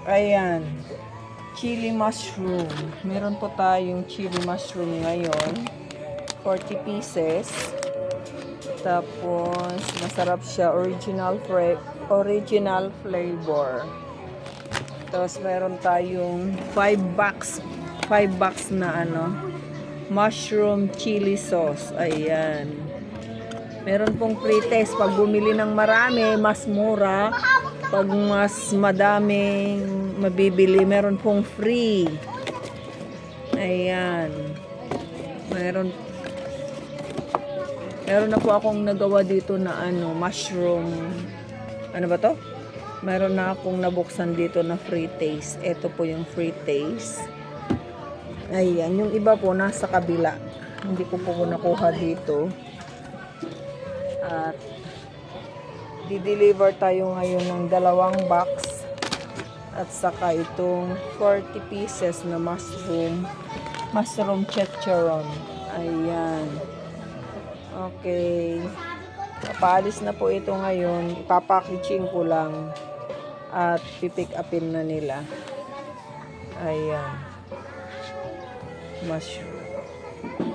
Ayan. Chili mushroom. Meron po tayong chili mushroom ngayon. 40 pieces. Tapos, masarap siya. Original flavor. Tapos, meron tayong 5 box na mushroom chili sauce. Ayan. Meron pong free taste. Pag bumili ng marami, mas mura. Pag mas madaming mabibili, meron pong free. Ayan. Meron na po akong nagawa dito na mushroom. Ano ba to? Meron na akong nabuksan dito na free taste. Ito po yung free taste. Ayan. Yung iba po nasa kabila. Hindi ko po nakuha dito. At di-deliver tayo ngayon ng 2 box. At saka itong 40 pieces na mushroom chicharon. Ayan. Okay. Papaalis na po ito ngayon. Ipapackaging ko lang. At pipick upin na nila. Ayan. Mushroom.